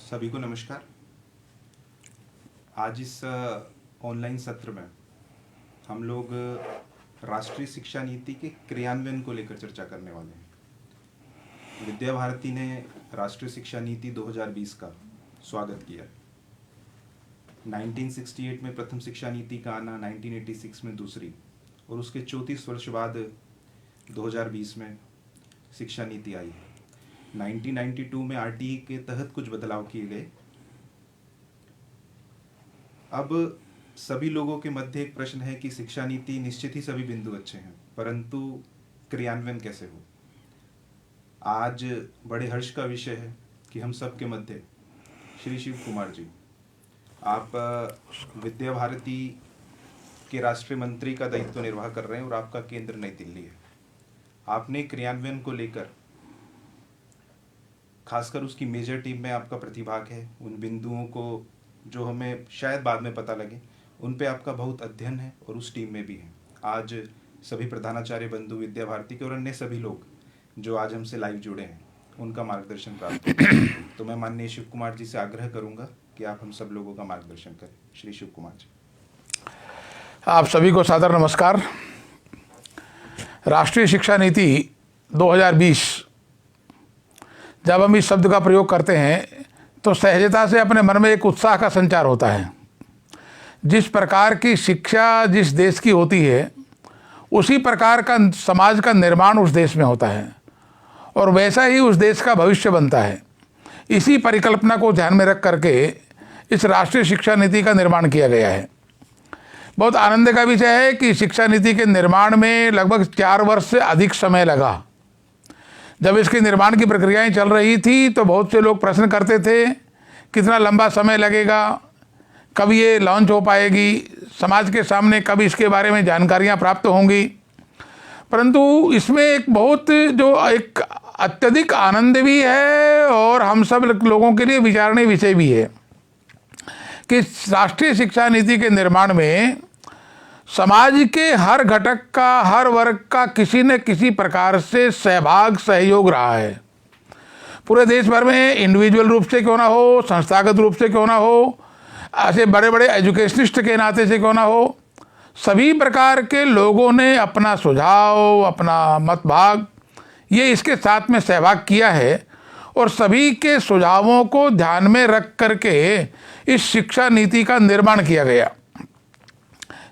सभी को नमस्कार। आज इस ऑनलाइन सत्र में हम लोग राष्ट्रीय शिक्षा नीति के क्रियान्वयन को लेकर चर्चा करने वाले हैं। विद्या भारती ने राष्ट्रीय शिक्षा नीति 2020 का स्वागत किया। 1968 में प्रथम शिक्षा नीति का आना, 1986 में दूसरी और उसके 34 वर्ष बाद 2020 में शिक्षा नीति आई है। 1992 में आरटीई के तहत कुछ बदलाव किए गए। अब सभी लोगों के मध्य एक प्रश्न है कि शिक्षा नीति निश्चित ही सभी बिंदु अच्छे हैं, परंतु क्रियान्वयन कैसे हो। आज बड़े हर्ष का विषय है कि हम सब के मध्य श्री शिव कुमार जी, आप विद्या भारती के राष्ट्रीय मंत्री का दायित्व निर्वाह कर रहे हैं और आपका केंद्र नई दिल्ली है। आपने क्रियान्वयन को लेकर, खासकर उसकी मेजर टीम में आपका प्रतिभाग है, उन बिंदुओं को जो हमें शायद बाद में पता लगे उन पे आपका बहुत अध्ययन है और उस टीम में भी है। आज सभी प्रधानाचार्य बंधु विद्या भारती के और अन्य सभी लोग जो आज हमसे लाइव जुड़े हैं उनका मार्गदर्शन प्राप्त हो। तो मैं माननीय शिव कुमार जी से आग्रह करूंगा कि आप हम सब लोगों का मार्गदर्शन करें। श्री शिव कुमार जी। आप सभी को सादर नमस्कार। राष्ट्रीय शिक्षा नीति 2020, जब हम इस शब्द का प्रयोग करते हैं तो सहजता से अपने मन में एक उत्साह का संचार होता है। जिस प्रकार की शिक्षा जिस देश की होती है उसी प्रकार का समाज का निर्माण उस देश में होता है और वैसा ही उस देश का भविष्य बनता है। इसी परिकल्पना को ध्यान में रख करके इस राष्ट्रीय शिक्षा नीति का निर्माण किया गया है। बहुत आनंद का विषय है कि शिक्षा नीति के निर्माण में लगभग 4 वर्ष से अधिक समय लगा। जब इसके निर्माण की प्रक्रियाएं चल रही थी तो बहुत से लोग प्रश्न करते थे कितना लंबा समय लगेगा, कब ये लॉन्च हो पाएगी, समाज के सामने कब इसके बारे में जानकारियां प्राप्त होंगी। परंतु इसमें एक अत्यधिक आनंद भी है और हम सब लोगों के लिए विचारणीय विषय भी है कि राष्ट्रीय शिक्षा नीति के निर्माण में समाज के हर घटक का, हर वर्ग का किसी न किसी प्रकार से सहयोग रहा है। पूरे देश भर में इंडिविजुअल रूप से क्यों ना हो, संस्थागत रूप से क्यों ना हो, ऐसे बड़े बड़े एजुकेशनिस्ट के नाते से क्यों ना हो, सभी प्रकार के लोगों ने अपना सुझाव, अपना मतभाग ये इसके साथ में सहभाग किया है और सभी के सुझावों को ध्यान में रख करके इस शिक्षा नीति का निर्माण किया गया।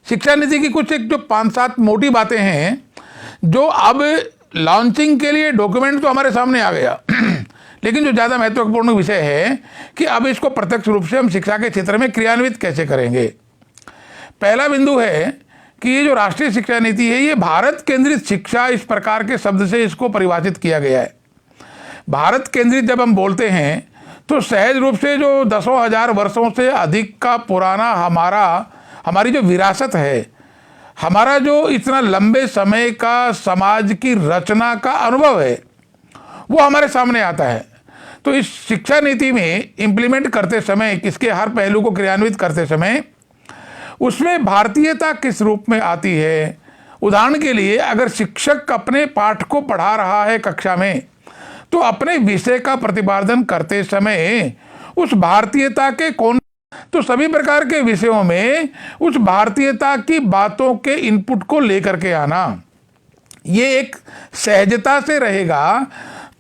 शिक्षा नीति की कुछ जो 5-7 मोटी बातें हैं जो अब लॉन्चिंग के लिए डॉक्यूमेंट तो हमारे सामने आ गया लेकिन जो ज़्यादा महत्वपूर्ण विषय है कि अब इसको प्रत्यक्ष रूप से हम शिक्षा के क्षेत्र में क्रियान्वित कैसे करेंगे। पहला बिंदु है कि ये जो राष्ट्रीय शिक्षा नीति है ये भारत केंद्रित शिक्षा, इस प्रकार के शब्द से इसको परिभाषित किया गया है। भारत केंद्रित जब हम बोलते हैं तो सहज रूप से जो दसों हजार वर्षों से अधिक का पुराना हमारी जो विरासत है, हमारा जो इतना लंबे समय का समाज की रचना का अनुभव है वो हमारे सामने आता है। तो इस शिक्षा नीति में इम्प्लीमेंट करते समय, इसके हर पहलू को क्रियान्वित करते समय उसमें भारतीयता किस रूप में आती है। उदाहरण के लिए अगर शिक्षक अपने पाठ को पढ़ा रहा है कक्षा में तो अपने विषय का प्रतिपादन करते समय उस भारतीयता के तो सभी प्रकार के विषयों में उस भारतीयता की बातों के इनपुट को लेकर के आना, ये एक सहजता से रहेगा।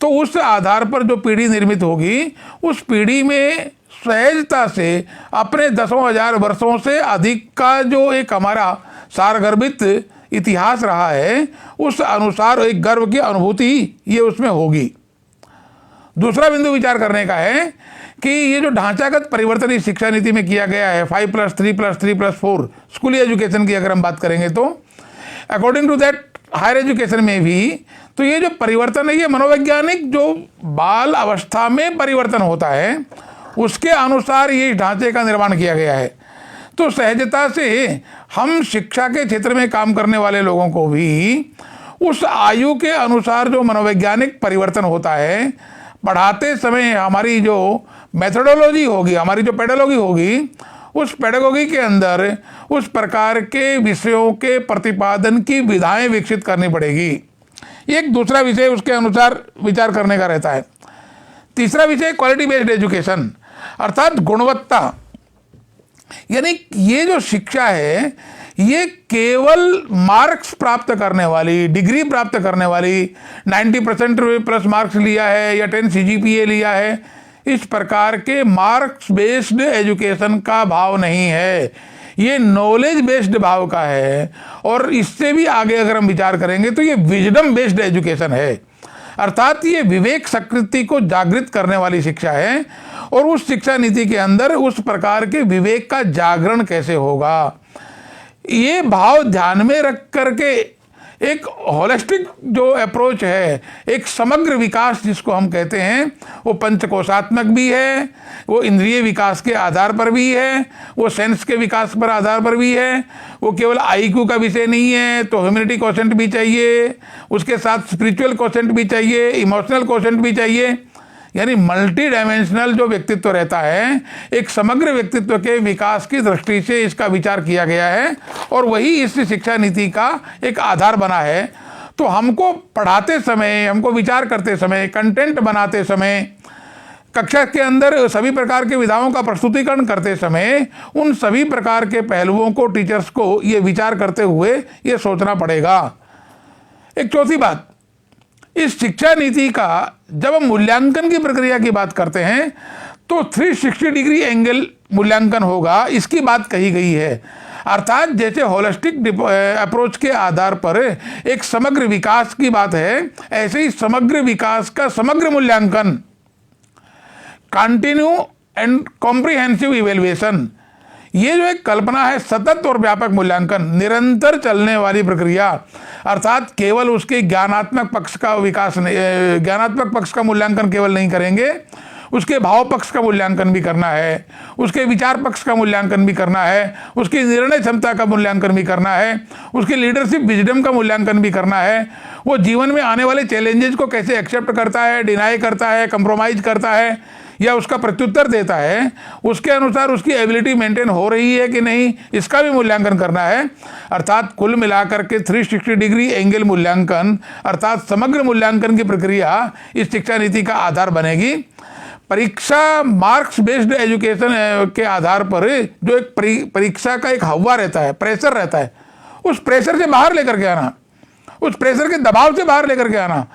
तो उस आधार पर जो पीढ़ी निर्मित होगी उस पीढ़ी में सहजता से अपने दसों हजार वर्षों से अधिक का जो एक हमारा सारगर्भित इतिहास रहा है उस अनुसार एक गर्व की अनुभूति ये उसमें होगी। दूसरा बिंदु विचार करने का है कि ये जो ढांचागत परिवर्तन इस शिक्षा नीति में किया गया है 5+3+3+4 स्कूली एजुकेशन की अगर हम बात करेंगे तो according to that higher education में भी तो ये जो परिवर्तन है ये मनोवैज्ञानिक जो बाल अवस्था में परिवर्तन होता है उसके अनुसार ये ढांचे का निर्माण किया गया है। तो सहजता से हम शिक्षा के क्षेत्र में काम करने वाले लोगों को भी उस आयु के अनुसार जो मनोवैज्ञानिक परिवर्तन होता है, पढ़ाते समय हमारी जो मेथोडोलॉजी होगी, हमारी जो पेडागॉजी होगी, उस पेडागॉजी के अंदर उस प्रकार के विषयों के प्रतिपादन की विधाएं विकसित करनी पड़ेगी। एक दूसरा विषय उसके अनुसार विचार करने का रहता है। तीसरा विषय क्वालिटी बेस्ड एजुकेशन। अर्थात गुणवत्ता, यानी ये जो शिक्षा है ये केवल मार्क्स प्राप्त करने वाली, डिग्री प्राप्त करने वाली, 90% प्लस मार्क्स लिया है या 10 CGPA लिया है, इस प्रकार के मार्क्स बेस्ड एजुकेशन का भाव नहीं है, ये नॉलेज बेस्ड भाव का है। और इससे भी आगे अगर हम विचार करेंगे तो ये विजडम बेस्ड एजुकेशन है, अर्थात ये विवेक शक्ति को जागृत करने वाली शिक्षा है। और उस शिक्षा नीति के अंदर उस प्रकार के विवेक का जागरण कैसे होगा, ये भाव ध्यान में रख करके एक होलिस्टिक जो अप्रोच है, एक समग्र विकास जिसको हम कहते हैं, वो पंचकोशात्मक भी है, वो इंद्रिय विकास के आधार पर भी है, वो सेंस के विकास पर आधार पर भी है, वो केवल IQ का विषय नहीं है, तो ह्यूमैनिटी क्वोशेंट भी चाहिए, उसके साथ स्पिरिचुअल क्वोशेंट भी चाहिए, इमोशनल क्वोशेंट भी चाहिए, यानी मल्टी डायमेंशनल जो व्यक्तित्व रहता है, एक समग्र व्यक्तित्व के विकास की दृष्टि से इसका विचार किया गया है और वही इस शिक्षा नीति का एक आधार बना है। तो हमको पढ़ाते समय, हमको विचार करते समय, कंटेंट बनाते समय, कक्षा के अंदर सभी प्रकार के विधाओं का प्रस्तुतिकरण करते समय उन सभी प्रकार के पहलुओं को टीचर्स को ये विचार करते हुए ये सोचना पड़ेगा। एक चौथी बात, इस शिक्षा नीति का जब हम मूल्यांकन की प्रक्रिया की बात करते हैं तो 360 डिग्री एंगल मूल्यांकन होगा, इसकी बात कही गई है। अर्थात जैसे होलिस्टिक अप्रोच के आधार पर एक समग्र विकास की बात है, ऐसे ही समग्र विकास का समग्र मूल्यांकन, कंटिन्यू एंड कॉम्प्रिहेंसिव इवेल्युएशन, ये जो एक कल्पना है सतत और व्यापक मूल्यांकन, निरंतर चलने वाली प्रक्रिया, अर्थात केवल उसके ज्ञानात्मक पक्ष का विकास, ज्ञानात्मक पक्ष का मूल्यांकन केवल नहीं करेंगे, उसके भाव पक्ष का मूल्यांकन भी करना है, उसके विचार पक्ष का मूल्यांकन भी करना है, उसकी निर्णय क्षमता का मूल्यांकन भी करना है, उसकी लीडरशिप विजडम का मूल्यांकन भी करना है, वो जीवन में आने वाले चैलेंजेस को कैसे एक्सेप्ट करता है, डिनाई करता है, कंप्रोमाइज करता है या उसका प्रत्युत्तर देता है, उसके अनुसार उसकी एबिलिटी मेंटेन हो रही है कि नहीं, इसका भी मूल्यांकन करना है। अर्थात कुल मिलाकर के 360 डिग्री एंगल मूल्यांकन अर्थात समग्र मूल्यांकन की प्रक्रिया इस शिक्षा नीति का आधार बनेगी। परीक्षा मार्क्स बेस्ड एजुकेशन के आधार पर जो एक परीक्षा का एक हवा रहता है, प्रेशर रहता है, उस प्रेशर से बाहर लेकर के आना, उस प्रेशर के दबाव से बाहर लेकर के आना,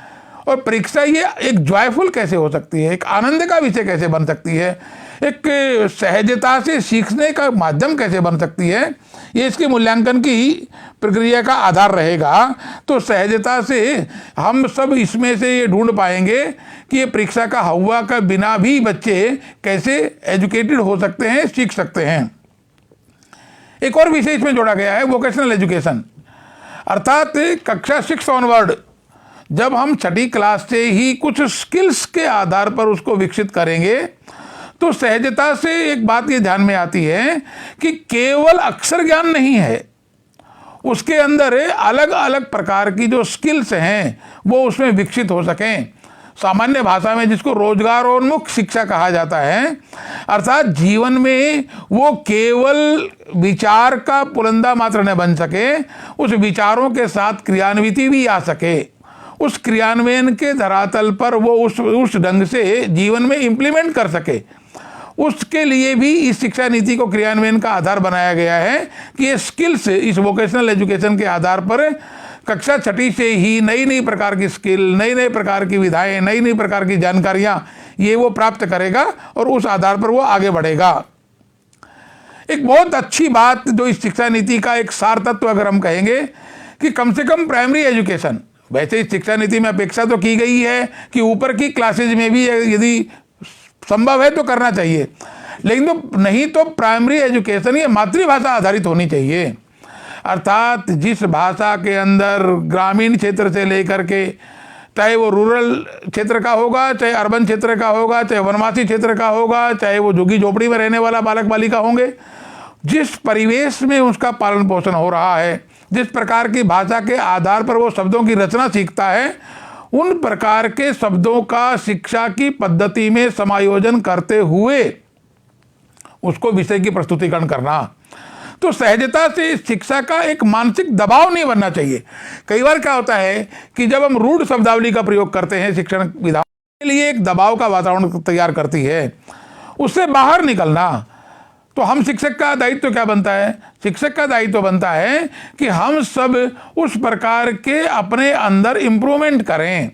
और परीक्षा ये एक जॉयफुल कैसे हो सकती है, एक आनंद का विषय कैसे बन सकती है, एक सहजता से सीखने का माध्यम कैसे बन सकती है, ये इसके मूल्यांकन की प्रक्रिया का आधार रहेगा। तो सहजता से हम सब इसमें से ये ढूंढ पाएंगे कि ये परीक्षा का हवा का बिना भी बच्चे कैसे एजुकेटेड हो सकते हैं, सीख सकते हैं। एक और विषय इसमें जोड़ा गया है, वोकेशनल एजुकेशन, अर्थात कक्षा 6 ऑनवर्ड जब हम छठी क्लास से ही कुछ स्किल्स के आधार पर उसको विकसित करेंगे तो सहजता से एक बात ये ध्यान में आती है कि केवल अक्षर ज्ञान नहीं है, उसके अंदर अलग अलग प्रकार की जो स्किल्स हैं वो उसमें विकसित हो सकें। सामान्य भाषा में जिसको रोजगारोन्मुख शिक्षा कहा जाता है, अर्थात जीवन में वो केवल विचार का पुलंदा मात्र न बन सके, उस विचारों के साथ क्रियान्विति भी आ सके, उस क्रियान्वयन के धरातल पर वो उस ढंग से जीवन में इम्प्लीमेंट कर सके, उसके लिए भी इस शिक्षा नीति को क्रियान्वयन का आधार बनाया गया है कि ये स्किल्स इस वोकेशनल एजुकेशन के आधार पर कक्षा 6 से ही नई नई प्रकार की स्किल, नई नई प्रकार की विधाएं, नई नई प्रकार की जानकारियां ये वो प्राप्त करेगा और उस आधार पर वो आगे बढ़ेगा। एक बहुत अच्छी बात जो इस शिक्षा नीति का एक सार तत्व अगर हम कहेंगे कि कम से कम प्राइमरी एजुकेशन, वैसे इस शिक्षा नीति में अपेक्षा तो की गई है कि ऊपर की क्लासेज में भी यदि संभव है तो करना चाहिए, लेकिन तो नहीं तो प्राइमरी एजुकेशन ये मातृभाषा आधारित होनी चाहिए। अर्थात जिस भाषा के अंदर ग्रामीण क्षेत्र से लेकर के, चाहे वो रूरल क्षेत्र का होगा, चाहे अर्बन क्षेत्र का होगा, चाहे वनवासी क्षेत्र का होगा, चाहे वो झुग्गी झोपड़ी में रहने वाला बालक बालिका होंगे, जिस परिवेश में उसका पालन पोषण हो रहा है, जिस प्रकार की भाषा के आधार पर वो शब्दों की रचना सीखता है, उन प्रकार के शब्दों का शिक्षा की पद्धति में समायोजन करते हुए उसको विषय की प्रस्तुतिकरण करना। तो सहजता से शिक्षा का एक मानसिक दबाव नहीं बनना चाहिए। कई बार क्या होता है कि जब हम रूढ़ शब्दावली का प्रयोग करते हैं शिक्षण विधाओं के लिए, एक दबाव का वातावरण तैयार करती है। उससे बाहर निकलना। तो हम शिक्षक का दायित्व क्या बनता है? शिक्षक का दायित्व बनता है कि हम सब उस प्रकार के अपने अंदर इम्प्रूवमेंट करें।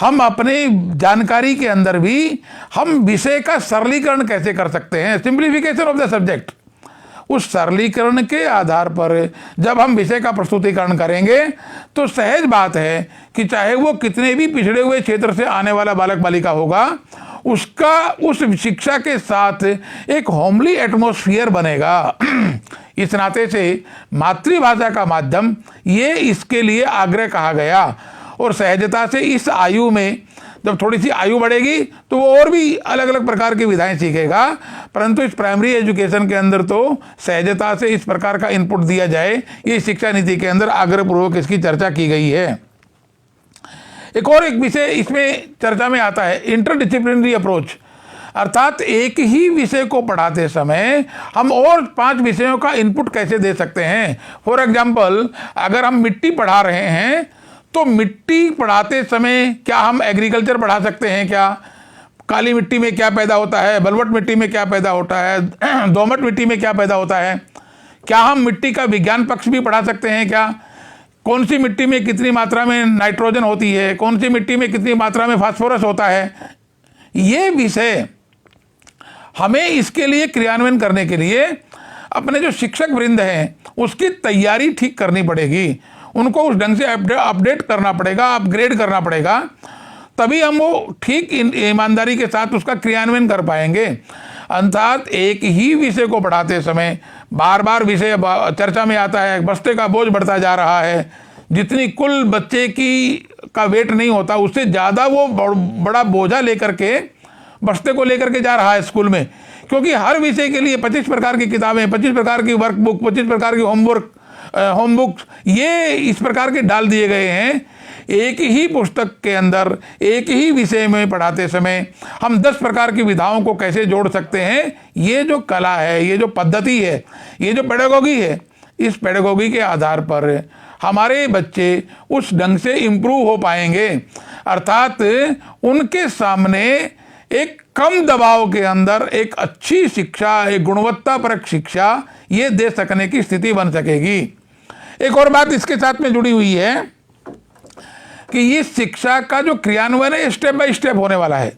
हम अपने जानकारी के अंदर भी हम विषय का सरलीकरण कैसे कर सकते हैं, सिंप्लीफिकेशन ऑफ द सब्जेक्ट। उस सरलीकरण के आधार पर जब हम विषय का प्रस्तुतिकरण करेंगे तो सहज बात है कि चाहे वो कितने भी पिछड़े हुए क्षेत्र से आने वाला बालक बालिका होगा, उसका उस शिक्षा के साथ एक होमली एटमॉस्फेयर बनेगा। इस नाते से मातृभाषा का माध्यम, ये इसके लिए आग्रह कहा गया। और सहजता से इस आयु में जब थोड़ी सी आयु बढ़ेगी तो वो और भी अलग अलग प्रकार की विधाएं सीखेगा, परंतु इस प्राइमरी एजुकेशन के अंदर तो सहजता से इस प्रकार का इनपुट दिया जाए, ये शिक्षा नीति के अंदर आग्रहपूर्वक इसकी चर्चा की गई है। एक विषय इसमें चर्चा में आता है, इंटरडिसिप्लिनरी अप्रोच, अर्थात एक ही विषय को पढ़ाते समय हम और 5 विषयों का इनपुट कैसे दे सकते हैं। फॉर एग्जाम्पल, अगर हम मिट्टी पढ़ा रहे हैं तो मिट्टी पढ़ाते समय क्या हम एग्रीकल्चर पढ़ा सकते हैं? क्या काली मिट्टी में क्या पैदा होता है, बलवट मिट्टी में क्या पैदा होता है, दोमट मिट्टी में क्या पैदा होता है? क्या हम मिट्टी का विज्ञान पक्ष भी पढ़ा सकते हैं? क्या कौन सी मिट्टी में कितनी मात्रा में नाइट्रोजन होती है, कौन सी मिट्टी में कितनी मात्रा में फास्फोरस होता है? ये विषय हमें इसके लिए क्रियान्वयन करने के लिए अपने जो शिक्षक वृंद हैं उसकी तैयारी ठीक करनी पड़ेगी, उनको उस ढंग से अपडेट करना पड़ेगा, अपग्रेड करना पड़ेगा, तभी हम वो ठीक ईमानदारी के साथ उसका क्रियान्वयन कर पाएंगे। अर्थात एक ही विषय को पढ़ाते समय बार बार विषय चर्चा में आता है, बस्ते का बोझ बढ़ता जा रहा है, जितनी कुल बच्चे का वेट नहीं होता उससे ज़्यादा वो बड़ा बोझा लेकर के बस्ते को लेकर के जा रहा है स्कूल में, क्योंकि हर विषय के लिए 25 प्रकार की किताबें, 25 प्रकार की वर्कबुक, 25 प्रकार की होमबुक्स ये इस प्रकार के डाल दिए गए हैं। एक ही पुस्तक के अंदर एक ही विषय में पढ़ाते समय हम 10 प्रकार की विधाओं को कैसे जोड़ सकते हैं? ये जो कला है, ये जो पद्धति है, ये जो पेडागोगी है, इस पेडागोगी के आधार पर हमारे बच्चे उस ढंग से इम्प्रूव हो पाएंगे। अर्थात उनके सामने एक कम दबाव के अंदर एक अच्छी शिक्षा, एक गुणवत्तापरक शिक्षा ये दे सकने की स्थिति बन सकेगी। एक और बात इसके साथ में जुड़ी हुई है कि इस शिक्षा का जो क्रियान्वयन है स्टेप बाय स्टेप होने वाला है।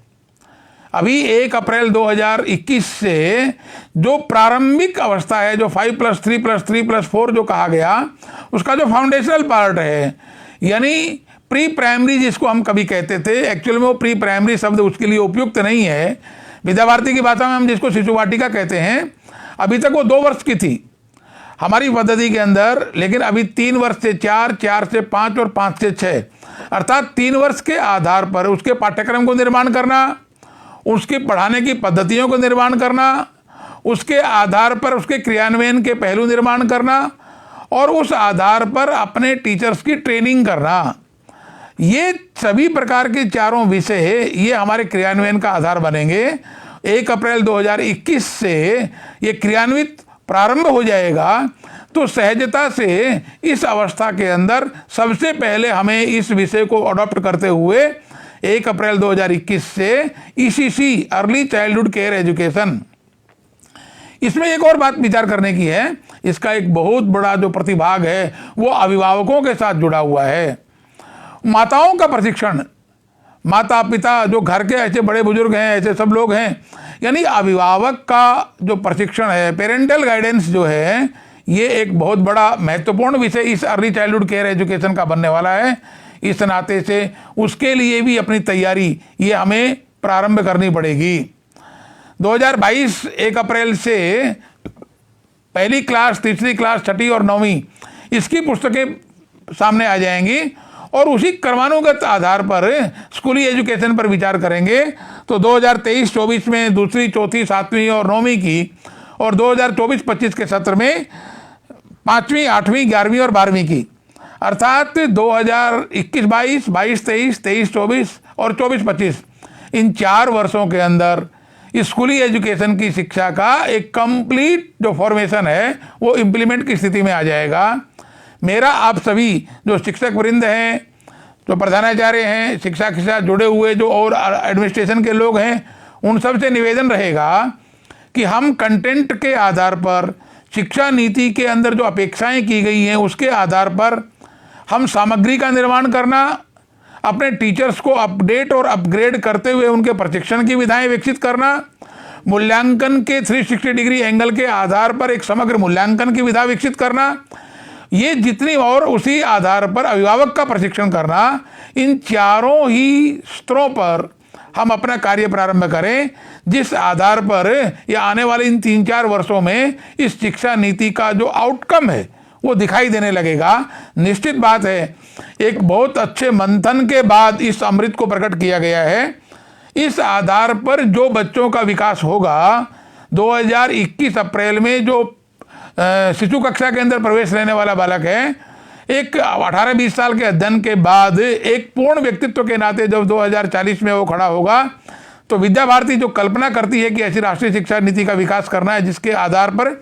अभी 1 अप्रैल 2021 से जो प्रारंभिक अवस्था है, जो 5+3+3+4 जो कहा गया, उसका जो फाउंडेशनल पार्ट है, यानी प्री प्राइमरी जिसको हम कभी कहते थे, एक्चुअल में वो प्री प्राइमरी शब्द उसके लिए उपयुक्त नहीं है। विद्या भारती की भाषा में हम जिसको शिशु वाटिका कहते हैं, अभी तक वो 2 वर्ष की थी हमारी पद्धति के अंदर, लेकिन अभी 3 वर्ष से 4, 4 से 5 और 5 से 6, अर्थात 3 वर्ष के आधार पर उसके पाठ्यक्रम को निर्माण करना, उसके पढ़ाने की पद्धतियों को निर्माण करना, उसके आधार पर उसके क्रियान्वयन के पहलू निर्माण करना और उस आधार पर अपने टीचर्स की ट्रेनिंग करना, ये सभी प्रकार के चारों विषय ये हमारे क्रियान्वयन का आधार बनेंगे। 1 अप्रैल 2021 से ये क्रियान्वित प्रारंभ हो जाएगा, तो सहजता से इस अवस्था के अंदर सबसे पहले हमें इस विषय को अडॉप्ट करते हुए 1 अप्रैल 2021 से ECC early childhood care education, इसमें एक और बात विचार करने की है। इसका एक बहुत बड़ा जो प्रतिभाग है वो अभिभावकों के साथ जुड़ा हुआ है। माताओं का प्रशिक्षण, माता पिता जो घर के ऐसे बड़े बुजुर्ग हैं, ऐसे सब लोग हैं, यानी अभिभावक का जो प्रशिक्षण है, पेरेंटल गाइडेंस जो है, ये एक बहुत बड़ा महत्वपूर्ण विषय इस अर्ली चाइल्डहुड केयर एजुकेशन का बनने वाला है। इस नाते से उसके लिए भी अपनी तैयारी ये हमें प्रारंभ करनी पड़ेगी। 2022 1 अप्रैल से पहली क्लास, तीसरी क्लास, छठी और 9वीं इसकी पुस्तकें सामने आ जाएंगी और उसी क्रमानुगत आधार पर स्कूली एजुकेशन पर विचार करेंगे। तो 2023-24 में दूसरी, चौथी, 7वीं और 9वीं की, और 2024-25 के सत्र में 5वीं, 8वीं, 11वीं और 12वीं की, अर्थात 2021-22, 22-23, 23-24 और 24-25 इन 4 वर्षों के अंदर स्कूली एजुकेशन की शिक्षा का एक कंप्लीट जो फॉर्मेशन है वो इम्प्लीमेंट की स्थिति में आ जाएगा। मेरा आप सभी जो शिक्षक वृंद हैं, जो प्रधानाचार्य हैं, शिक्षा के साथ जुड़े हुए जो और एडमिनिस्ट्रेशन के लोग हैं, उन सब से निवेदन रहेगा कि हम कंटेंट के आधार पर, शिक्षा नीति के अंदर जो अपेक्षाएं की गई हैं उसके आधार पर हम सामग्री का निर्माण करना, अपने टीचर्स को अपडेट और अपग्रेड करते हुए उनके प्रशिक्षण की विधाएं विकसित करना, मूल्यांकन के 360 डिग्री एंगल के आधार पर एक समग्र मूल्यांकन की विधा विकसित करना, ये जितनी और उसी आधार पर अभिभावक का प्रशिक्षण करना, इन चारों ही स्तरों पर हम अपना कार्य प्रारंभ करें, जिस आधार पर या आने वाले इन 3-4 वर्षों में इस शिक्षा नीति का जो आउटकम है वो दिखाई देने लगेगा। निश्चित बात है, एक बहुत अच्छे मंथन के बाद इस अमृत को प्रकट किया गया है। इस आधार पर जो बच्चों का विकास होगा, 2021 अप्रैल में जो शिशु कक्षा के अंदर प्रवेश लेने वाला बालक है, एक 18-20 साल के अध्ययन के बाद एक पूर्ण व्यक्तित्व के नाते जब 2040 में वो खड़ा होगा, तो विद्या भारती जो कल्पना करती है कि ऐसी राष्ट्रीय शिक्षा नीति का विकास करना है जिसके आधार पर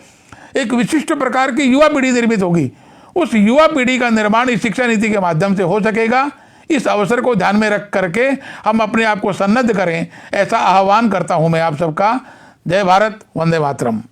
एक विशिष्ट प्रकार की युवा पीढ़ी निर्मित होगी, उस युवा पीढ़ी का निर्माण इस शिक्षा नीति के माध्यम से हो सकेगा। इस अवसर को ध्यान में रख करके हम अपने आप को सन्नद्ध करें, ऐसा आह्वान करता हूं मैं आप सबका। जय भारत, वंदे मातरम।